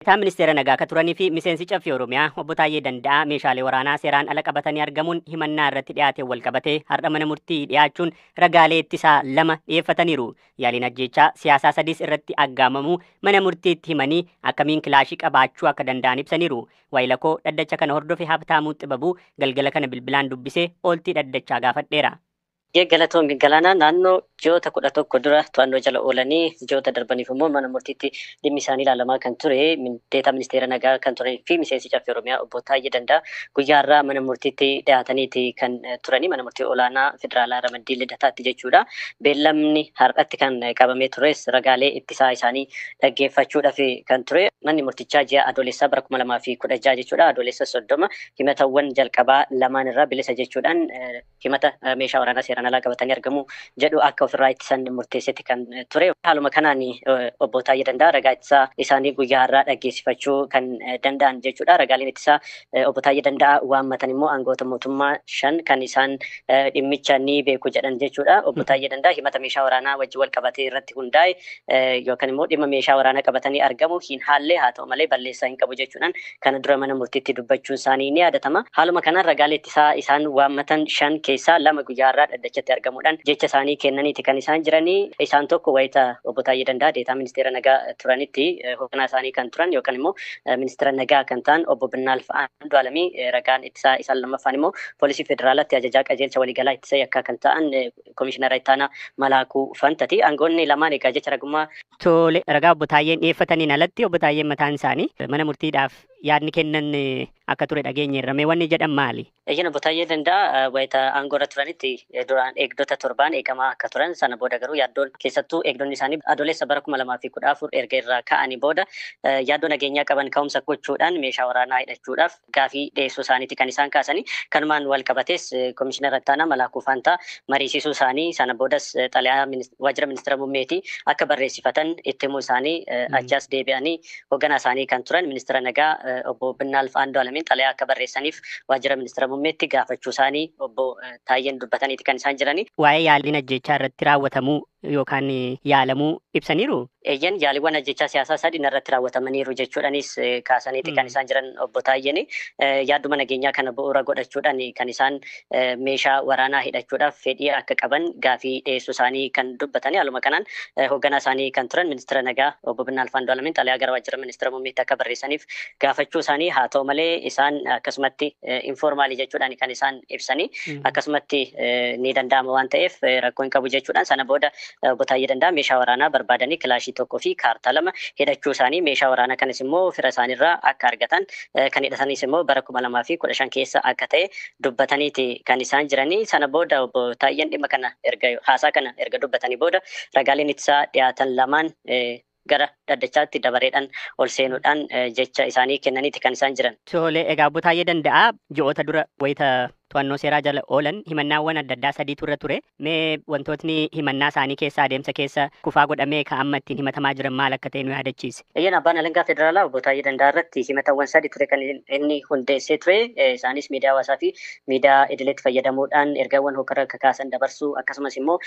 Taa ministeera nagaa ka turanii fi miseensi caffee Oromiyaa obbo Taayyee Danda'aa meeshaalee waraanaa seeraan ala qabatanii argamuun himannaa irratti dhiyaate wal qabatee har'a mana murtii dhiyaachuun ragaalee ittisaa 2 dhiyeeffataniiru. Yaaliin ajjechaa siyaasaa 3 irratti aggaamamuu mana murtiitti himanii akkamiin kilaashii qabaachuu akka danda'an ibsaniiru. Waayilakoo dhaddacha kana hordofe Habtaamuu Xibabuu galgala kana bilbilaan dubbisee ooltii dhaddachaa gaafadheera. Galatoon galaanaa naannoo ji'oota 11 dura to'annoo jala oolanii ji'oota darbaniif immoo mana murtiitti dhimmi isaanii ilaalamaa kan ture deetaa ministeera nagaa kan turanii fi miseensi caffee Oromiyaa obbo Taayyee Danda'aa guyyaarraa mana murtiitti dhiyaataniiti kan turanii mana murtii olaanaa federaalaa Ramaddii Lidataatti jechuudha. Beellamni har'atti kan qabamee tures ragaalee ittisaa isaanii dhaggeeffachuudhaaf kan ture. Manni murtichaa ji'a adoolessaa bara 2016 jechuudha. Adoolessa 30 himatawwan jalqabaa lamaan irraa bilisa jechuudhaan himata meeshaa waraanaa seeraan alaa qabatanii argamu jedhu akka ofirraa ittisan murteessetti kan ture. Haaluma kanaan obbo Taayyee Danda'aa ragaa ittisaa isaanii guyyaa har'aa dhaggeessifachuu kan danda'an jechuudha. Ragaaleen ittisaa obbo Taayyee Danda'aa waammatan immoo aangoota mootummaa 5 kan isaan dhimmicha ni beeku jedhan jechuudha. Obbo Taayyee Danda'aa himata meeshaa waraanaa wajjin wal qabatee irratti hundaa'e yookaan immoo dhimma meeshaa waraanaa qabatanii argamu hin haallee haa ta'u malee balleessaa hin qabu jechuudhaan kana dura mana murtiitti dubbachuun isaanii ni yaadatama. Haaluma kanaan ragaalee ittisaa isaan waammatan 5 keessaa 2 guyyaa har'aa dhaddachatti argamuudhaan jecha isaanii kennaniiti kan isaan jiranii. Isaan tokko wayita obbo Taayyee Danda'aa deetaa ministeera nagaa turanitti hoogganaa isaanii kan turan yookaan immoo ministeera nagaa kan ta'an obbo Binnaalf Andu'aalamii ragaan ittisaa isaan lammaffaan immoo poolisii federaalaatti ajajaa qajeelcha waliigalaa ittisa yakkaa kan ta'an komishinara ittaanaa Malaakuu Fantati. Aangoonni lamaan egaa jecha ragummaa tole ragaa obbo Taayyeen dhiyeeffataniin alatti obbo Taayyeen mataan isaanii mana murtiidhaaf yaadni kennan akka ture dhageenyeerra mee wanni jedhan maali? Eeyyana obbo Taayyee Danda'aa wayita aangoorra turanitti duraan eegdota torbaan eegamaa akka turan sana booda garuu yaaddoon keessattuu eegdonni isaanii adoolessa bara 2014 erga irraa ka'anii booda yaaddoo nageenyaa qaban ka'umsa gochuudhaan meeshaa waraanaa hidhachuudhaaf gaafii dhiyeessuu isaaniiti kan isaan kaasanii. Kanumaan wal qabates komishinara ittaanaa Malaakuu Fantaa mariisisuu isaanii sana boodas xalayaa waajjira ministeera muummeetii akka barreessifatan itti himuu isaanii achaas deebi'anii hoogganaa isaanii kan turan ministeera nagaa obbo Binnaalf Andu'aalamiin xalayaa akka barreessaniif waajjira ministeera muummeetti gaafachuu isaanii obbo Taayyeen dubbataniiti kan isaan jiranii. Waa'ee yaaliin ajjechaa irratti raawwatamuu yookaan yaalamuu ibsaniiru. Eeyyan yaaliiwwan ajjechaa siyaasaa 3 irratti raawwatamaniiru jechuudhaanis kaasaniiti kan isaan jiran obbo Taayyeen. Yaadduma nageenyaa kana bu'uura godhachuudhaan kan isaan meeshaa waraanaa hidhachuudhaaf fedhii akka qaban gaafii dhiyeessuu isaanii kan dubbatanii. Haaluma kanaan hoogganaa isaanii kan turan ministeera nagaa obbo Binnaalf Andu'aalamiin xalayaa gara waajjira ministeera muummeetti akka barreessaniif gaafachuu isaanii. Haa ta'u malee isaan akkasumatti informaalii jechuudhaan kan isaan ibsanii akkasumatti ni danda'ama waan ta'eef rakkoo hin qabu jechuudhaan sana booda obbo Taayyee Danda'aa meeshaa waraanaa barbaadanii kilaashii 1 fi kaartaa 2 hidhachuu isaanii meeshaa waraanaa kanis immoo fira isaaniirraa akka argatan kan hidhatanis immoo bara 2015 keessa akka ta'e dubbataniiti kan isaan jiranii. Sana booda obbo Taayyeen dhimma kana haasaa kana erga dubbatanii booda ragaaleen ittisaa dhiyaatan lamaan gara dhaddachaatti dabareedhaan ol seenuudhaan jecha isaanii kennaniiti kan isaan jiran. Tole egaa obbo Taayyee Danda'aa ji'oota dura wayita to'annoo seeraa jala oolan himannaawwan adda addaa 3tu irra ture. Mee wantootni himannaa isaanii keessa adeemsa keessa kufaa godhamee kan amma ittiin himatamaa jiran maal akka ta'e nu yaadachiise? Eeyyana abbaan alangaa federaalaa obbo Taayyee Danda'aa irratti himatawwan 3 ture kan inni hundeessee ture. Isaanis miidiyaa hawaasaa fi miidiyaa idileetti fayyadamuudhaan ergaawwan hokkara akka kaasan dabarsuu akkasumas immoo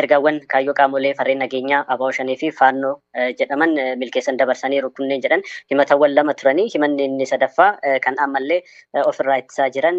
ergaawwan kaayyoo qaamolee farreen nageenyaa ABO Shanee fi Faannoo jedhaman milkeessan dabarsaniiru kunneen jedhan himatawwan 2 turanii. Himanni inni sadaffaa kan ammallee ofirraa ittisaa jiran